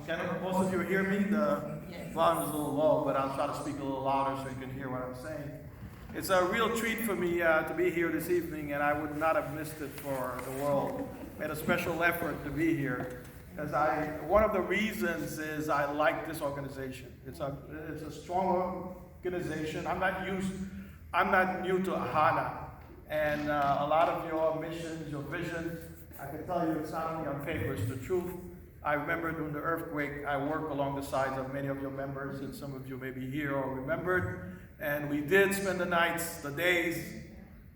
Can most of you hear me? The volume is a little low, but I'll try to speak a little louder so you can hear what I'm saying. It's a real treat for me to be here this evening, and I would not have missed it for the world. Made a special effort to be here, because one of the reasons is I like this organization. It's a strong organization. I'm not new to HANA, and a lot of your missions, your vision, I can tell you it's not only on paper, it's the truth. I remember during the earthquake, I worked along the sides of many of your members, and some of you may be here or remembered, and we did spend the nights, the days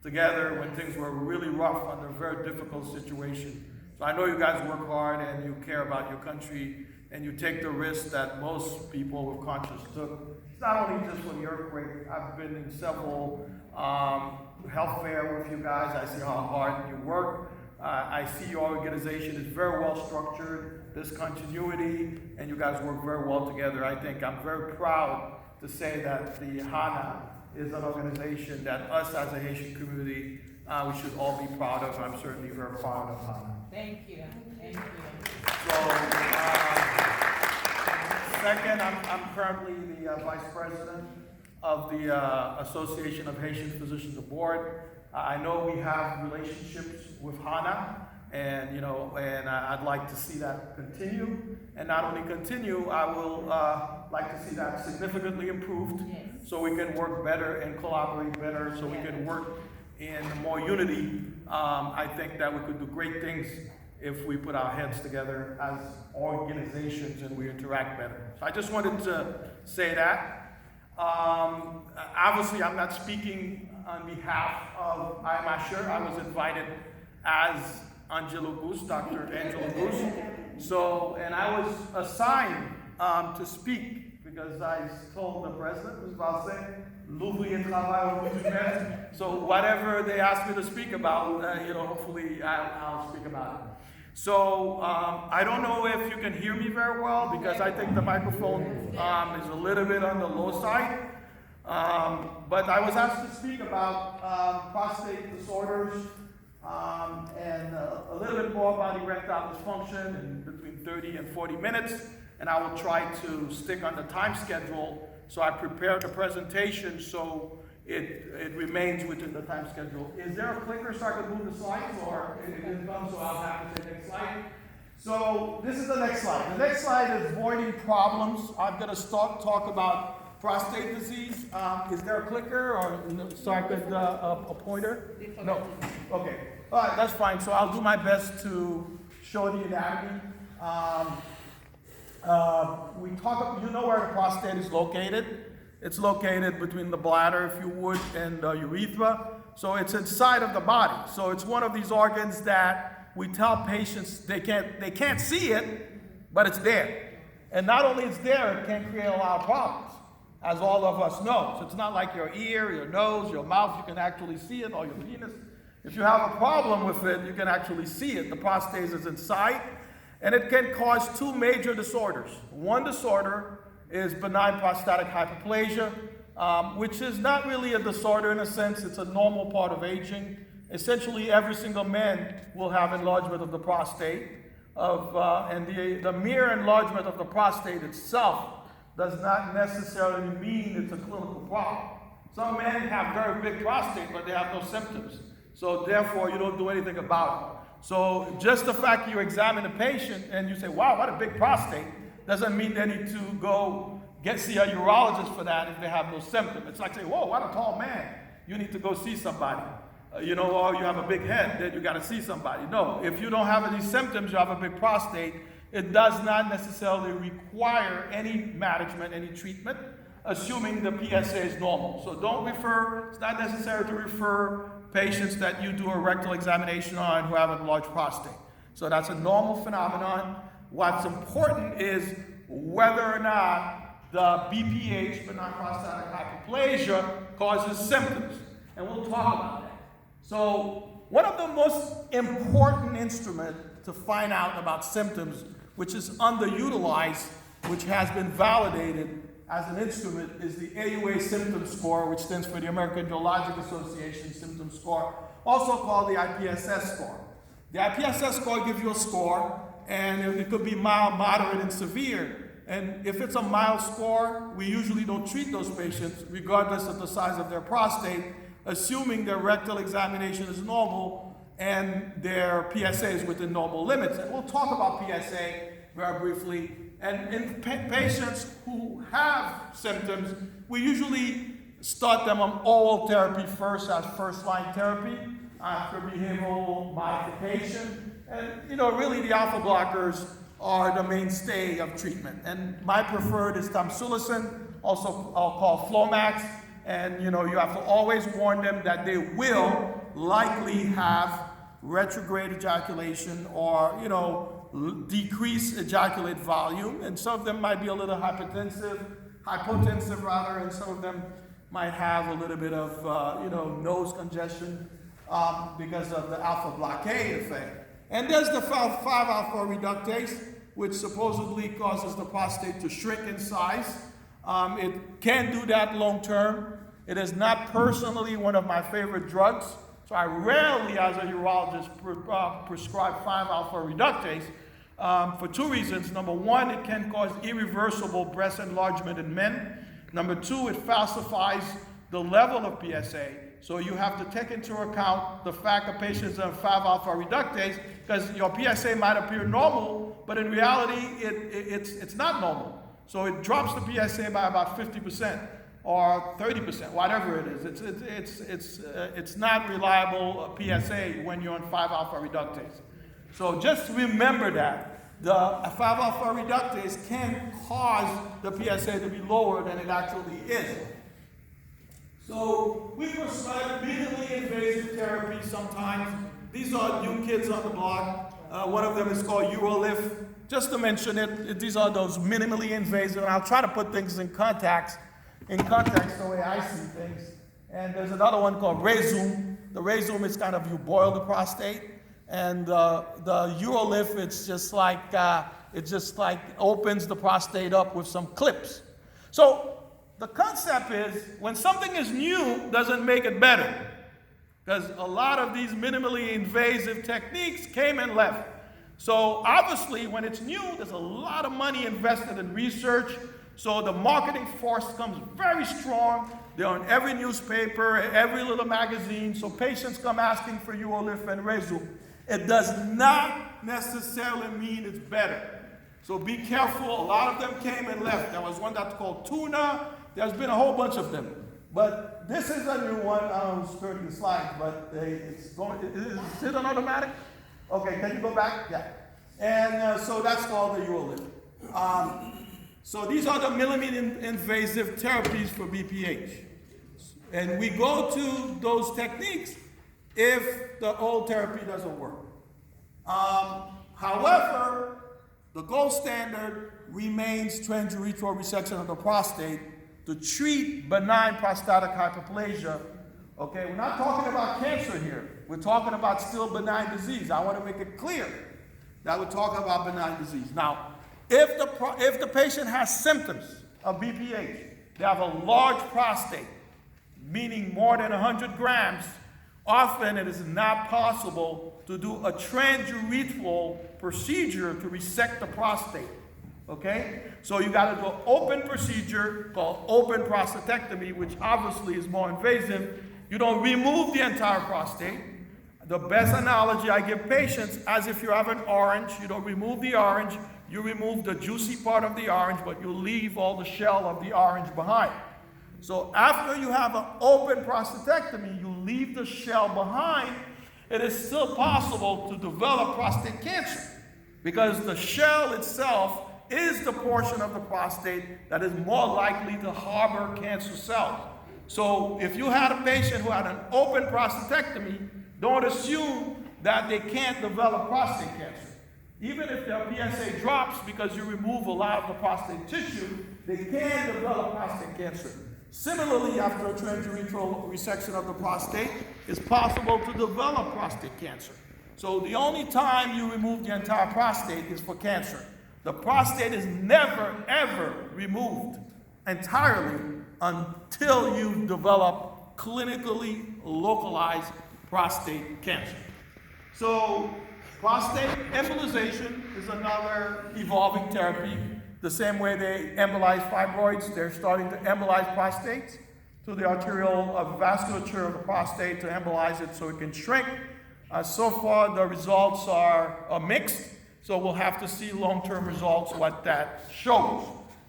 together when things were really rough under a very difficult situation. So I know you guys work hard and you care about your country and you take the risk that most people with conscience took. It's not only just for the earthquake. I've been in several health fairs with you guys. I see how hard you work. I see your organization is very well structured. There's continuity, and you guys work very well together. I think I'm very proud to say that the HANA is an organization that us as a Haitian community, we should all be proud of. I'm certainly very proud of HANA. Thank you. Thank you. So, second, I'm currently the Vice President of the Association of Haitian Physicians Aboard. I know we have relationships with HANA, and I'd like to see that continue. And not only continue, I will like to see that significantly improved, so we can work better and collaborate better, so we can work in more unity. I think that we could do great things if we put our heads together as organizations and we interact better. So I just wanted to say that. Obviously, I'm not speaking on behalf of IMASHER. I was invited as Angelo Gousse, Dr. Angelo Gousse. So, and I was assigned to speak because I told the president, so whatever they asked me to speak about, hopefully I'll speak about it. So I don't know if you can hear me very well because I think the microphone is a little bit on the low side. But I was asked to speak about prostate disorders and a little bit more about erectile dysfunction in between 30 and 40 minutes. And I will try to stick on the time schedule. So I prepared the presentation so it remains within the time schedule. Is there a clicker so I can move the slides, or it didn't come, so I'll have to say next slide? So this is the next slide. The next slide is voiding problems. I'm going to talk about prostate disease. Is there a clicker, or so I could a pointer? No. Okay. All right, that's fine. So I'll do my best to show the anatomy. You know where the prostate is located. It's located between the bladder, if you would, and the urethra. So it's inside of the body. So it's one of these organs that we tell patients they can't see it, but it's there. And not only it's there, it can create a lot of problems, as all of us know. So it's not like your ear, your nose, your mouth, you can actually see it, or your penis. If you have a problem with it, you can actually see it. The prostate is inside, and it can cause two major disorders. One disorder is benign prostatic hyperplasia, which is not really a disorder in a sense. It's a normal part of aging. Essentially, every single man will have enlargement of the prostate, and the mere enlargement of the prostate itself does not necessarily mean it's a clinical problem. Some men have very big prostate, but they have no symptoms. So therefore, you don't do anything about it. So just the fact you examine a patient and you say, wow, what a big prostate, doesn't mean they need to go see a urologist for that if they have no symptom. It's like saying, whoa, what a tall man. You need to go see somebody. Or you have a big head, then you got to see somebody. No, if you don't have any symptoms, you have a big prostate, it does not necessarily require any management, any treatment, assuming the PSA is normal. So it's not necessary to refer patients that you do a rectal examination on who have a large prostate. So that's a normal phenomenon. What's important is whether or not the BPH, benign prostatic hyperplasia, causes symptoms. And we'll talk about that. So one of the most important instruments to find out about symptoms, which is underutilized, which has been validated as an instrument, is the AUA symptom score, which stands for the American Urologic Association symptom score, also called the IPSS score. The IPSS score gives you a score, and it could be mild, moderate, and severe. And if it's a mild score, we usually don't treat those patients regardless of the size of their prostate, assuming their rectal examination is normal and their PSA is within normal limits. And we'll talk about PSA very briefly. And in patients who have symptoms, we usually start them on oral therapy first as first-line therapy after behavioral modification. And really the alpha blockers are the mainstay of treatment. And my preferred is tamsulosin, also I'll call Flomax. And you have to always warn them that they will likely have retrograde ejaculation or decreased ejaculate volume, and some of them might be a little hypotensive rather, and some of them might have a little bit of nose congestion because of the alpha blockade effect. And there's the 5-alpha reductase, which supposedly causes the prostate to shrink in size. It can do that long term. It is not personally one of my favorite drugs, so I rarely, as a urologist, prescribe 5-alpha reductase for two reasons. Number one, it can cause irreversible breast enlargement in men. Number two, it falsifies the level of PSA. So you have to take into account the fact that patients on 5-alpha reductase, because your PSA might appear normal, but in reality, it's not normal. So it drops the PSA by about 50% or 30%, whatever it is. It's not reliable PSA when you're on 5-alpha reductase. So just remember that. The 5-alpha reductase can cause the PSA to be lower than it actually is. So we prescribe minimally invasive therapy sometimes. These are new kids on the block. One of them is called UroLift. Just to mention it, these are those minimally invasive. And I'll try to put things in context the way I see things. And there's another one called Rezum. The Rezum is kind of you boil the prostate. And the UroLift, it's just like opens the prostate up with some clips. So the concept is when something is new, doesn't make it better. Because a lot of these minimally invasive techniques came and left. So obviously when it's new, there's a lot of money invested in research. So the marketing force comes very strong. They're on every newspaper, every little magazine. So patients come asking for UroLift and Rezum. It does not necessarily mean it's better. So be careful. A lot of them came and left. There was one that's called Tuna. There's been a whole bunch of them. But this is a new one. I don't know who's turning the slides, but it's going. Is it an automatic? Okay, can you go back? Yeah. And so that's called the UroLift. So these are the minimally invasive therapies for BPH. And we go to those techniques if the old therapy doesn't work. However, the gold standard remains transurethral resection of the prostate to treat benign prostatic hyperplasia. Okay, we're not talking about cancer here. We're talking about still benign disease. I want to make it clear that we're talking about benign disease. Now, if the patient has symptoms of BPH, they have a large prostate, meaning more than 100 grams, often it is not possible to do a transurethral procedure to resect the prostate. Okay? So you got to do an open procedure called open prostatectomy, which obviously is more invasive. You don't remove the entire prostate. The best analogy I give patients, as if you have an orange, you don't remove the orange, you remove the juicy part of the orange, but you leave all the shell of the orange behind. So after you have an open prostatectomy, you leave the shell behind, it is still possible to develop prostate cancer because the shell itself is the portion of the prostate that is more likely to harbor cancer cells. So if you had a patient who had an open prostatectomy, don't assume that they can't develop prostate cancer. Even if their PSA drops because you remove a lot of the prostate tissue, they can develop prostate cancer. Similarly, after a transurethral resection of the prostate, it's possible to develop prostate cancer. So the only time you remove the entire prostate is for cancer. The prostate is never, ever removed entirely until you develop clinically localized prostate cancer. So Prostate embolization is another evolving therapy. The same way they embolize fibroids, they're starting to embolize prostates through the arterial vasculature of the prostate to embolize it so it can shrink. So far, the results are mixed, so we'll have to see long-term results what that shows.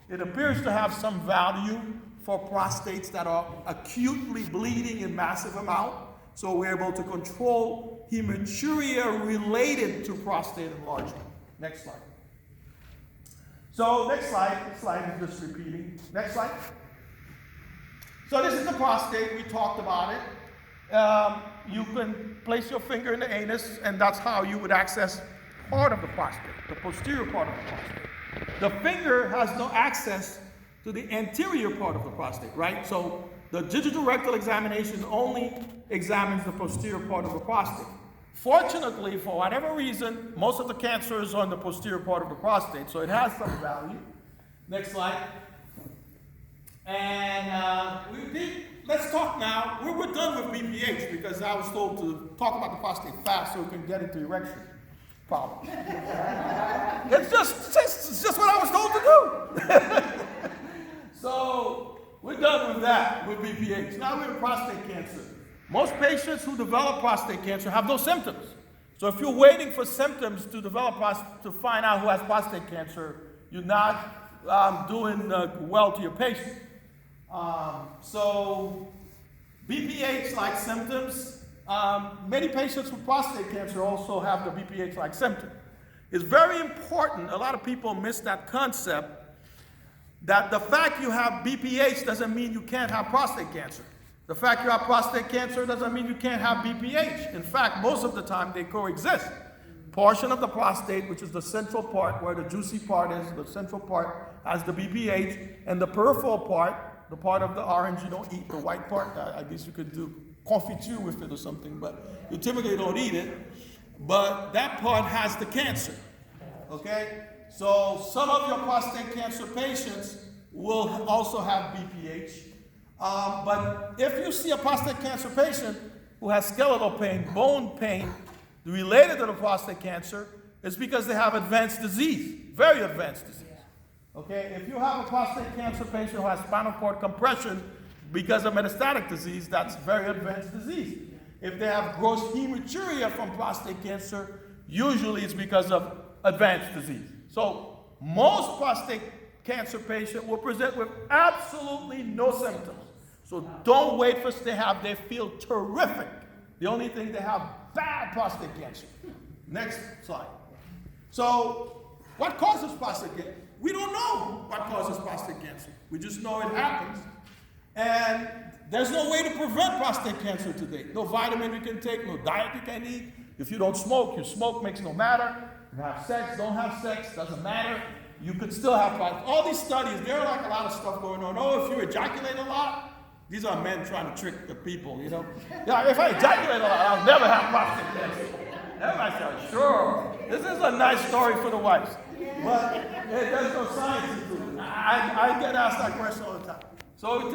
It appears to have some value for prostates that are acutely bleeding in massive amount, so we're able to control hematuria related to prostate enlargement. Next slide. So next slide, this slide is just repeating. Next slide. So this is the prostate, we talked about it. You can place your finger in the anus, and that's how you would access part of the prostate, the posterior part of the prostate. The finger has no access to the anterior part of the prostate, right? So the digital rectal examination only examines the posterior part of the prostate. Fortunately, for whatever reason, most of the cancer is on the posterior part of the prostate, so it has some value. Next slide. And let's talk now. We're done with BPH because I was told to talk about the prostate fast so we can get into erection problem. It's just what I was told to do. So we're done with that, with BPH. Now we're in prostate cancer. Most patients who develop prostate cancer have no symptoms. So if you're waiting for symptoms to develop to find out who has prostate cancer, you're not doing well to your patient. So BPH-like symptoms, many patients with prostate cancer also have the BPH-like symptom. It's very important, a lot of people miss that concept, that the fact you have BPH doesn't mean you can't have prostate cancer. The fact you have prostate cancer doesn't mean you can't have BPH. In fact, most of the time they coexist. Portion of the prostate, which is the central part where the juicy part is, the central part has the BPH, and the peripheral part, the part of the orange you don't eat, the white part, I guess you could do confiture with it or something, but you typically don't eat it. But that part has the cancer, okay? So some of your prostate cancer patients will also have BPH. But if you see a prostate cancer patient who has skeletal pain, bone pain related to the prostate cancer, it's because they have advanced disease, very advanced disease. Okay, if you have a prostate cancer patient who has spinal cord compression because of metastatic disease, that's very advanced disease. If they have gross hematuria from prostate cancer, usually it's because of advanced disease. So most prostate cancer patients will present with absolutely no symptoms. So don't wait for they feel terrific. The only thing they have bad prostate cancer. Next slide. So what causes prostate cancer? We don't know what causes prostate cancer. We just know it happens. And there's no way to prevent prostate cancer today. No vitamin you can take, no diet you can eat. If you don't smoke, you smoke, makes no matter. You have sex, don't have sex, doesn't matter. You could still have prostate. All these studies, there are like a lot of stuff going on. Oh, if you ejaculate a lot, these are men trying to trick the people, you know. Yeah, if I ejaculate a lot, I'll never have prostate cancer. Everybody says, sure. This is a nice story for the wives. But there's no science into it. I get asked that question all the time. So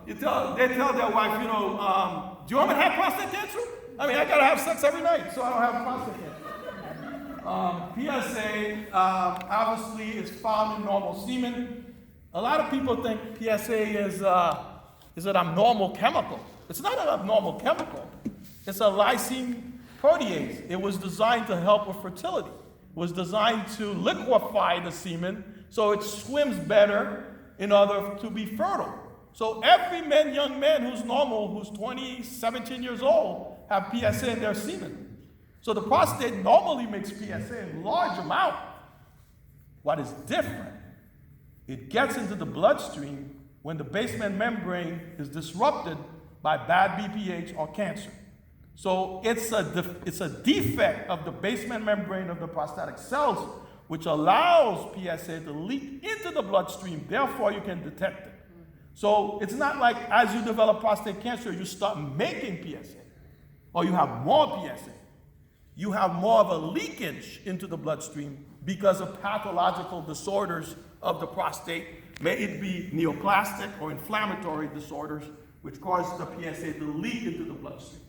they tell their wife, you know, do you want me to have prostate cancer? I mean, I gotta have sex every night, so I don't have prostate cancer. PSA obviously is found in normal semen. A lot of people think PSA is an abnormal chemical. It's not an abnormal chemical. It's a lysine protease. It was designed to help with fertility. It was designed to liquefy the semen so it swims better in order to be fertile. So every young man who's normal, who's 20, 17 years old, have PSA in their semen. So the prostate normally makes PSA in large amount. What is different, it gets into the bloodstream when the basement membrane is disrupted by bad BPH or cancer. So it's a defect of the basement membrane of the prostatic cells, which allows PSA to leak into the bloodstream, therefore you can detect it. So it's not like as you develop prostate cancer, you start making PSA, or you have more PSA. You have more of a leakage into the bloodstream because of pathological disorders of the prostate, may it be neoplastic or inflammatory disorders, which cause the PSA to leak into the bloodstream.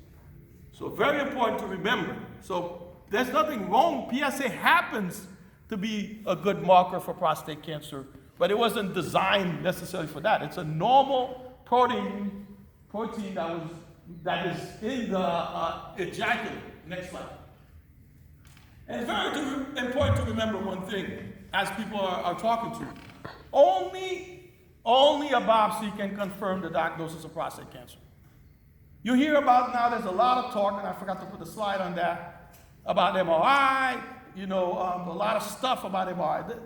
So very important to remember. So there's nothing wrong. PSA happens to be a good marker for prostate cancer, but it wasn't designed necessarily for that. It's a normal protein that is in the ejaculate. Next slide. And it's very important to remember one thing as people are talking to you. Only a biopsy can confirm the diagnosis of prostate cancer. You hear about now, there's a lot of talk, and I forgot to put the slide on that, about MRI, a lot of stuff about MRI.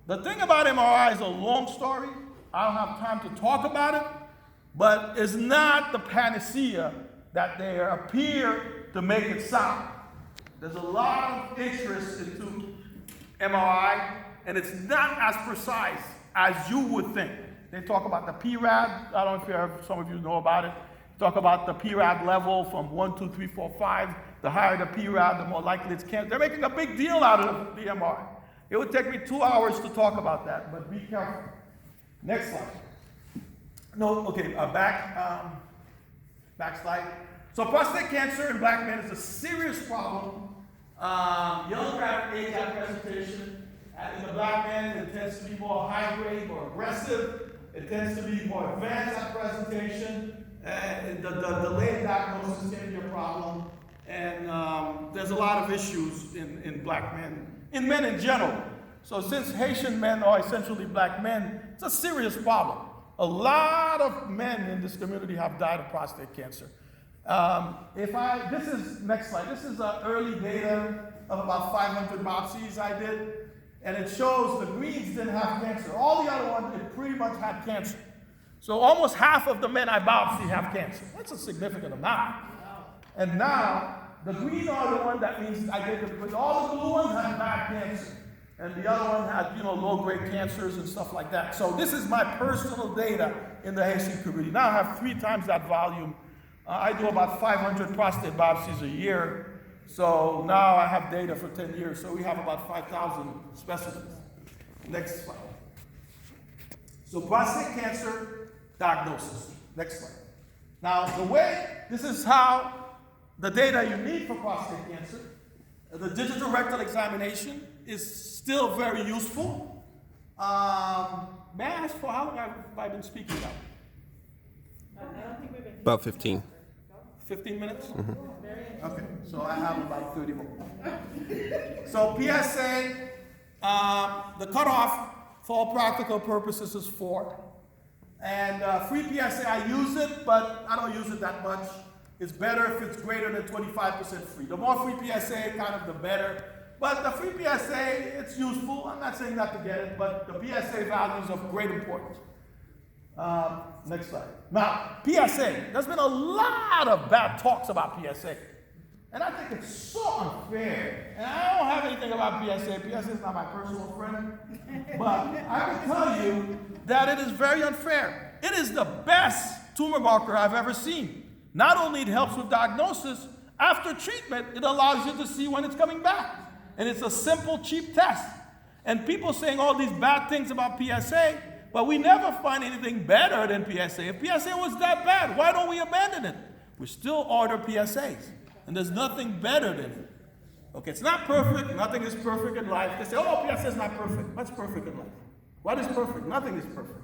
The thing about MRI is a long story. I don't have time to talk about it, but it's not the panacea that they appear to make it sound. There's a lot of interest into MRI, and it's not as precise as you would think. They talk about the PRAD. I don't know if some of you know about it. Talk about the PRAD level from 1, 2, 3, 4, 5. The higher the PRAD, the more likely it's cancer. They're making a big deal out of the MRI. It would take me 2 hours to talk about that, but be careful. Next slide. Back slide. So prostate cancer in black men is a serious problem. Young age at presentation. In the black men, it tends to be more high grade, more aggressive. It tends to be more advanced at presentation. The delayed diagnosis can be a problem. And there's a lot of issues in black men, in men in general. So since Haitian men are essentially black men, it's a serious problem. A lot of men in this community have died of prostate cancer. Next slide. This is early data of about 500 biopsies I did. And it shows the greens didn't have cancer. All the other ones, it pretty much had cancer. So almost half of the men I biopsy have cancer. That's a significant amount. And now, the green are the one that means I did it, but all the blue ones had bad cancer. And the other one had, low-grade cancers and stuff like that. So this is my personal data in the Haitian community. Now I have 3 times that volume. I do about 500 prostate biopsies a year. So now I have data for 10 years. So we have about 5,000 specimens. Next slide. So prostate cancer diagnosis. Next slide. Now this is how the data you need for prostate cancer. The digital rectal examination is still very useful. May I ask for how long have I been speaking now? I don't think we've been. About 15. 15 minutes? Mm-hmm. Okay, so I have about 30 more. So PSA, the cutoff for all practical purposes is 4. And free PSA, I use it, but I don't use it that much. It's better if it's greater than 25% free. The more free PSA, kind of the better. But the free PSA, it's useful. I'm not saying not to get it, but the PSA value is of great importance. Next slide. Now, PSA. There's been a lot of bad talks about PSA. And I think it's so unfair. And I don't have anything about PSA. PSA is not my personal friend. But I can tell you that it is very unfair. It is the best tumor marker I've ever seen. Not only it helps with diagnosis, after treatment, it allows you to see when it's coming back. And it's a simple, cheap test. And people saying all these bad things about PSA, but we never find anything better than PSA. If PSA was that bad, why don't we abandon it? We still order PSAs. And there's nothing better than it. Okay, it's not perfect. Nothing is perfect in life. They say, oh, PSA is not perfect. What's perfect in life? What is perfect? Nothing is perfect.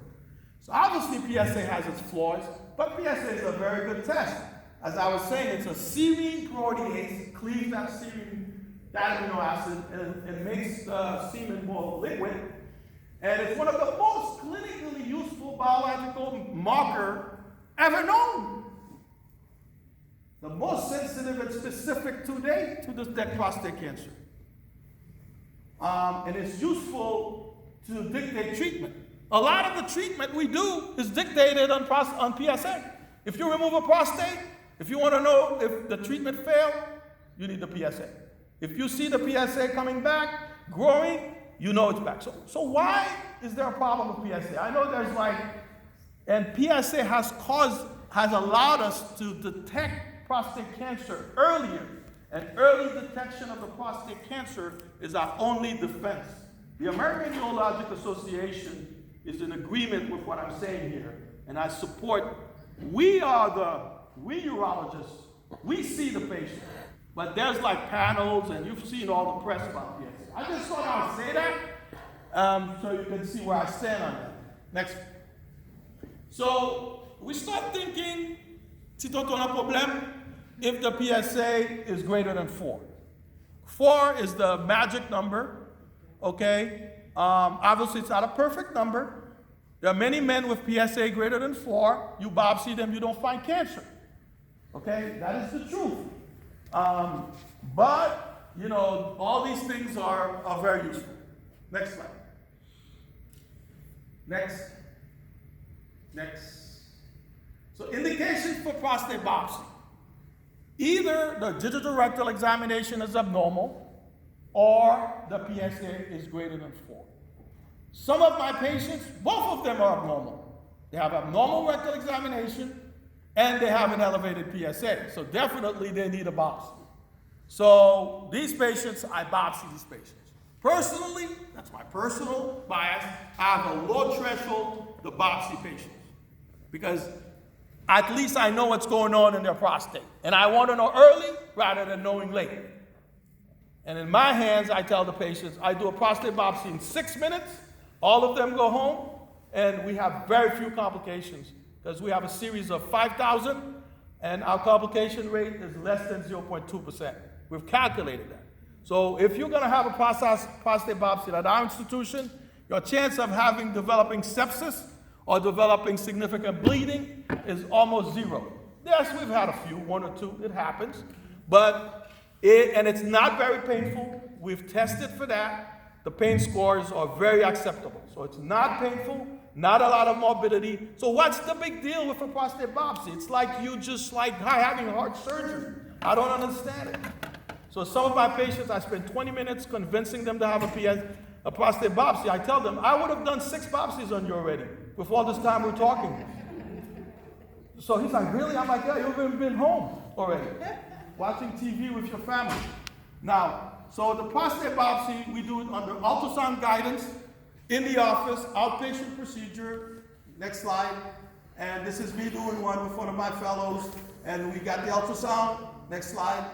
So obviously PSA has its flaws, but PSA is a very good test. As I was saying, it's a serine protease, cleaves that serine, that amino acid, and makes the semen more liquid. And it's one of the most clinically useful biological marker ever known. The most sensitive and specific today to detect prostate cancer. And it's useful to dictate treatment. A lot of the treatment we do is dictated on PSA. If you remove a prostate, if you want to know if the treatment failed, you need the PSA. If you see the PSA coming back, growing, you know it's back. So why is there a problem with PSA? I know there's and PSA has allowed us to detect prostate cancer earlier. And early detection of the prostate cancer is our only defense. The American Urologic Association is in agreement with what I'm saying here, and I support. We urologists, we see the patient. But there's like panels, and you've seen all the press about PSA. I just thought I would say that so you can see where I stand on that. Next. So we start thinking, si on a problem, if the PSA is greater than 4. 4 is the magic number, okay? Obviously, it's not a perfect number. There are many men with PSA greater than 4. You biopsy them, you don't find cancer. Okay, that is the truth. But, you know, all these things are very useful. Next slide. Next. So indications for prostate biopsy. Either the digital rectal examination is abnormal or the PSA is greater than 4. Some of my patients, both of them are abnormal. They have abnormal rectal examination and they have an elevated PSA. So definitely they need a biopsy. So these patients, I biopsy these patients. Personally, that's my personal bias, I have a low threshold to biopsy patients because at least I know what's going on in their prostate. And I want to know early rather than knowing late. And in my hands, I tell the patients, I do a prostate biopsy in 6 minutes. All of them go home, and we have very few complications because we have a series of 5,000, and our complication rate is less than 0.2%. We've calculated that. So if you're going to have a prostate biopsy at our institution, your chance of developing sepsis or developing significant bleeding is almost 0. Yes, we've had a few, 1 or 2, it happens, but it's not very painful. We've tested for that. The pain scores are very acceptable. So it's not painful, not a lot of morbidity. So what's the big deal with a prostate biopsy? It's like you just like having heart surgery. I don't understand it. So some of my patients, I spend 20 minutes convincing them to have a prostate biopsy. I tell them, I would have done 6 biopsies on you already with all this time we're talking. So he's like, really? I'm like, yeah, you've even been home already, watching TV with your family. Now, so the prostate biopsy, we do it under ultrasound guidance in the office, outpatient procedure. Next slide. And this is me doing one with one of my fellows. And we got the ultrasound. Next slide.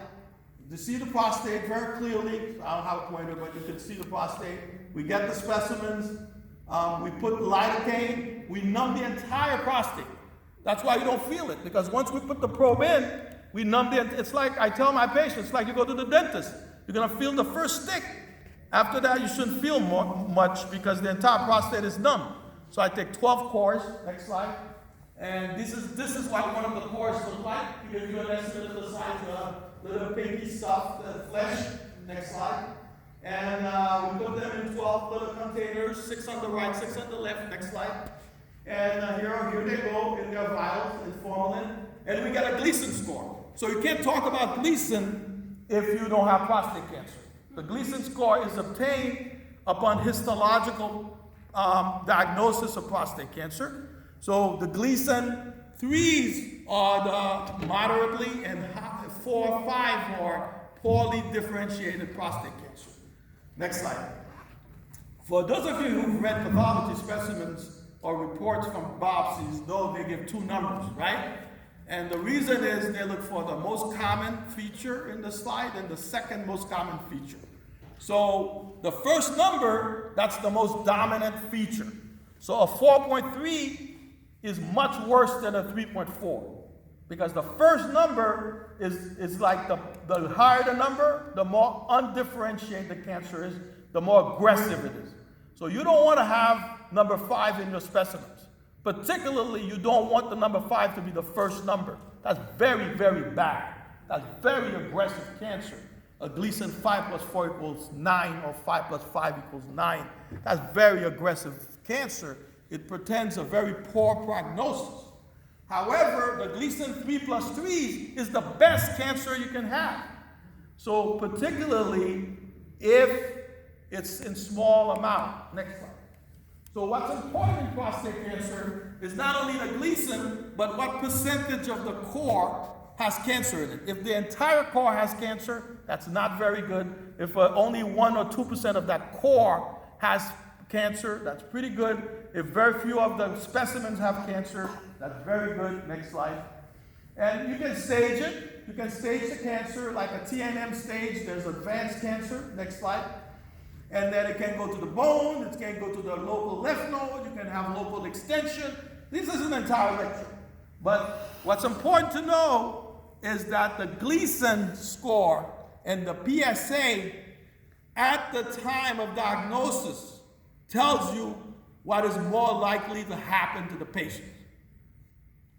You see the prostate very clearly. I don't have a pointer, but you can see the prostate. We get the specimens. We put lidocaine. We numb the entire prostate. That's why you don't feel it, because once we put the probe in, we numb it's like, I tell my patients, it's like you go to the dentist. You're going to feel the first stick. After that, you shouldn't feel much because the entire prostate is numb. So I take 12 cores. Next slide. And this is what one of the cores look like. You give you an estimate of the size of little pinky stuff, the flesh. Next slide. And we put them in 12 little containers, 6 on the right, 6 on the left. Next slide. And here they go in their vials in formalin. And we got a Gleason score. So you can't talk about Gleason if you don't have prostate cancer. The Gleason score is obtained upon histological diagnosis of prostate cancer. So the Gleason 3s are the moderately, and 4 or 5 are poorly differentiated prostate cancer. Next slide. For those of you who've read pathology specimens or reports from biopsies, know they give 2 numbers, right? And the reason is they look for the most common feature in the slide and the second most common feature. So the first number, that's the most dominant feature. So a 4.3 is much worse than a 3.4 because the first number is like the higher the number, the more undifferentiated the cancer is, the more aggressive it is. So you don't want to have number 5 in your specimens. Particularly, you don't want the number 5 to be the first number. That's very, very bad. That's very aggressive cancer. A Gleason 5 plus 4 equals 9, or 5 plus 5 equals 9. That's very aggressive cancer. It portends a very poor prognosis. However, the Gleason 3 plus 3 is the best cancer you can have. So particularly if it's in small amount. Next slide. So what's important in prostate cancer is not only the Gleason, but what percentage of the core has cancer in it. If the entire core has cancer, that's not very good. If only 1 or 2% of that core has cancer, that's pretty good. If very few of the specimens have cancer, that's very good. Next slide. And you can stage it. You can stage the cancer like a TNM stage. There's advanced cancer. Next slide. And then it can go to the bone. It can go to the local lymph node. You can have local extension. This is an entire lecture. But what's important to know is that the Gleason score and the PSA at the time of diagnosis tells you what is more likely to happen to the patient.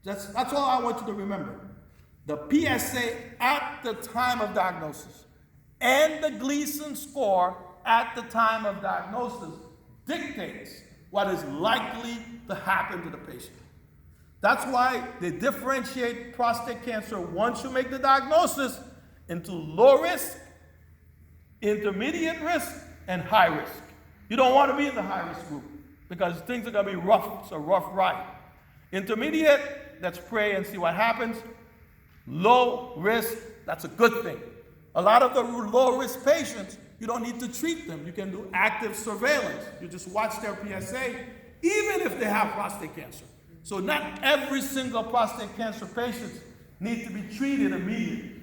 That's all I want you to remember. The PSA at the time of diagnosis and the Gleason score at the time of diagnosis dictates what is likely to happen to the patient. That's why they differentiate prostate cancer once you make the diagnosis into low risk, intermediate risk, and high risk. You don't want to be in the high risk group because things are going to be rough. It's a rough ride. Intermediate, let's pray and see what happens. Low risk, that's a good thing. A lot of the low risk patients, you don't need to treat them. You can do active surveillance. You just watch their PSA, even if they have prostate cancer. So not every single prostate cancer patient needs to be treated immediately.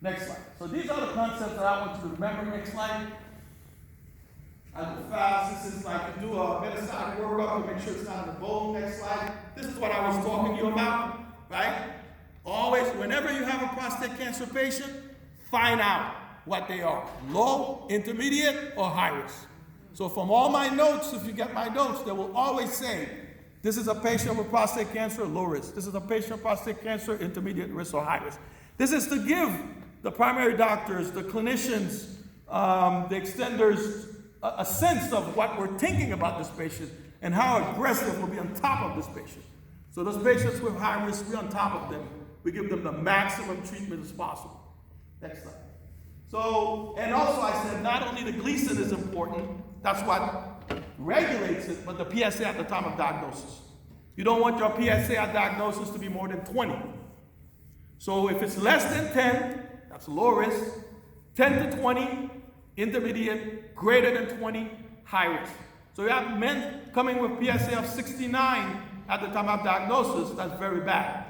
Next slide. So these are the concepts that I want you to remember. Next slide. I go fast. This is like to do a metastatic workup to make sure it's not in the bone. Next slide. This is what I was talking to you about, right? Always, whenever you have a prostate cancer patient, find out what they are. Low, intermediate, or high risk. So from all my notes, if you get my notes, they will always say, this is a patient with prostate cancer, low risk. This is a patient with prostate cancer, intermediate risk or high risk. This is to give the primary doctors, the clinicians, the extenders, a sense of what we're thinking about this patient and how aggressive we'll be on top of this patient. So those patients with high risk, we're on top of them. We give them the maximum treatment as possible. Next slide. So, and also I said not only the Gleason is important, that's what regulates it, but the PSA at the time of diagnosis. You don't want your PSA at diagnosis to be more than 20. So if it's less than 10, that's low risk. 10 to 20, intermediate. Greater than 20, high risk. So you have men coming with PSA of 69 at the time of diagnosis, that's very bad.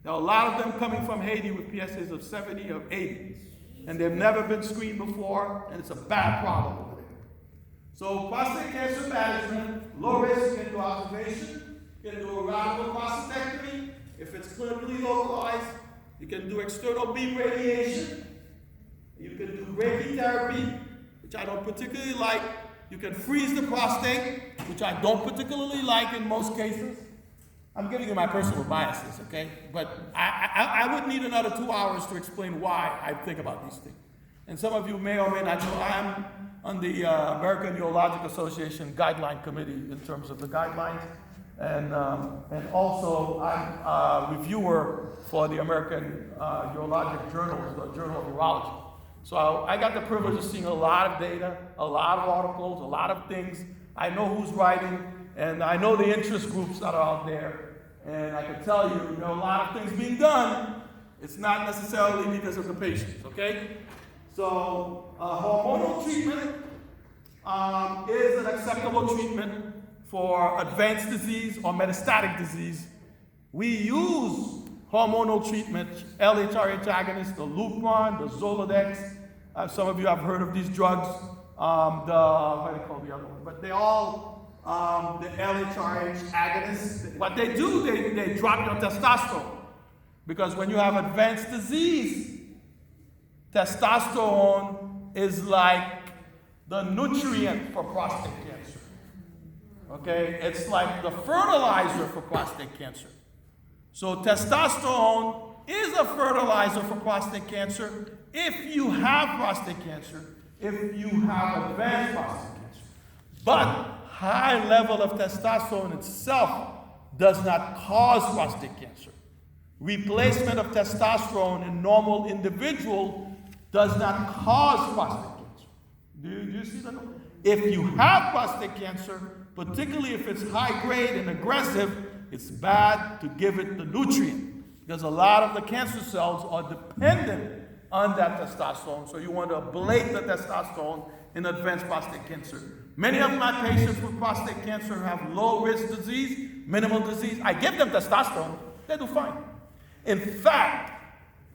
There are a lot of them coming from Haiti with PSAs of 70 or 80. And they've never been screened before, and it's a bad problem over there. So prostate cancer management, low risk, you can do observation, you can do a radical prostatectomy. If it's clinically localized, you can do external beam radiation. You can do brachytherapy, which I don't particularly like. You can freeze the prostate, which I don't particularly like in most cases. I'm giving you my personal biases, okay? But I would need another 2 hours to explain why I think about these things. And some of you may or may not know I'm on the American Urologic Association guideline committee in terms of the guidelines. And also I'm a reviewer for the American Urologic Journal, the Journal of Urology. So I got the privilege of seeing a lot of data, a lot of articles, a lot of things. I know who's writing, and I know the interest groups that are out there. And I can tell you, there are a lot of things being done. It's not necessarily because of the patients, okay? So hormonal treatment is an acceptable treatment for advanced disease or metastatic disease. We use hormonal treatment, LHRH agonists, the Lupron, the Zoladex. Some of you have heard of these drugs. What do they call the other one? But they all, the LHRH agonists, what they do, they drop your testosterone. Because when you have advanced disease, testosterone is like the nutrient for prostate cancer. Okay? It's like the fertilizer for prostate cancer. So testosterone is a fertilizer for prostate cancer if you have prostate cancer, if you have advanced prostate cancer. But high level of testosterone itself does not cause prostate cancer. Replacement of testosterone in normal individual does not cause prostate cancer. Do you see that? If you have prostate cancer, particularly if it's high grade and aggressive, it's bad to give it the nutrient because a lot of the cancer cells are dependent on that testosterone. So you want to ablate the testosterone in advanced prostate cancer. Many of my patients with prostate cancer have low risk disease, minimal disease. I give them testosterone, they do fine. In fact,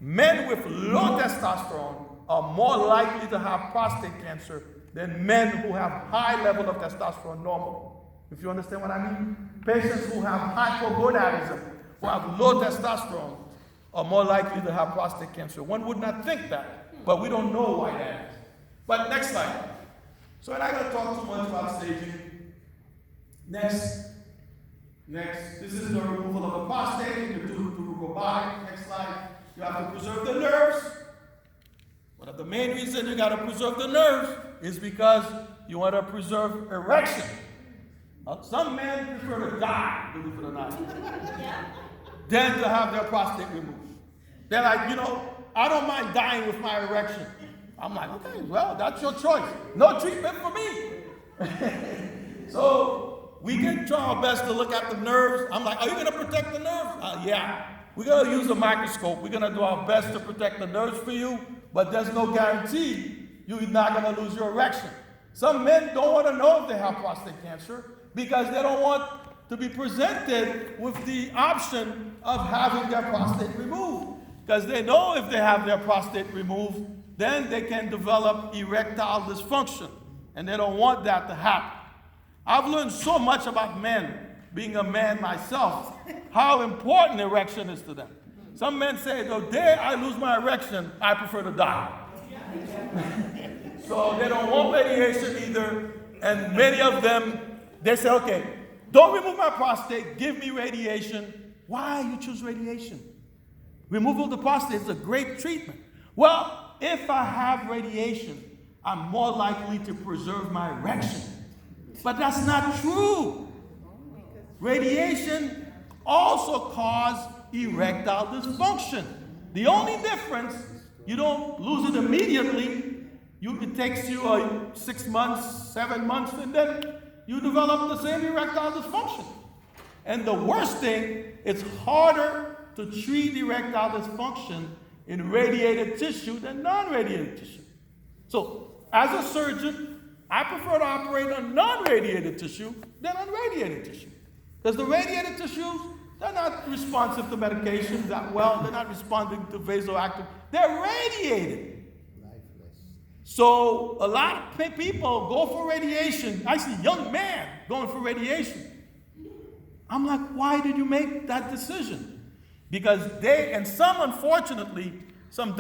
men with low testosterone are more likely to have prostate cancer than men who have high level of testosterone normally. If you understand what I mean? Patients who have hypogonadism, who have low testosterone, are more likely to have prostate cancer. One would not think that, but we don't know why that is. But next slide. So I'm not going to talk too much about staging. Next. This is the removal of the prostate. You do robotic. Next slide. You have to preserve the nerves. One of the main reasons you got to preserve the nerves is because you want to preserve erection. Some men prefer to die, believe it or not, than to have their prostate removed. They're like, I don't mind dying with my erection. I'm like, okay, well, that's your choice. No treatment for me. So we can try our best to look at the nerves. I'm like, are you going to protect the nerves? Yeah. We're going to use a microscope. We're going to do our best to protect the nerves for you, but there's no guarantee you're not going to lose your erection. Some men don't want to know if they have prostate cancer because they don't want to be presented with the option of having their prostate removed. Because they know if they have their prostate removed, then they can develop erectile dysfunction. And they don't want that to happen. I've learned so much about men, being a man myself, how important erection is to them. Some men say, the day I lose my erection, I prefer to die. So they don't want radiation either. And many of them, they say, okay, don't remove my prostate, give me radiation. Why you choose radiation? Removal of the prostate is a great treatment. Well, if I have radiation, I'm more likely to preserve my erection. But that's not true. Radiation also causes erectile dysfunction. The only difference, you don't lose it immediately. It takes you 6 months, 7 months, and then you develop the same erectile dysfunction. And the worst thing, it's harder to treat erectile dysfunction in radiated tissue than non-radiated tissue. So, as a surgeon, I prefer to operate on non-radiated tissue than on radiated tissue. Because the radiated tissues, they're not responsive to medications that well, they're not responding to vasoactive, they're radiated. So a lot of people go for radiation. I see young men going for radiation. I'm like, why did you make that decision? Because and some, unfortunately, some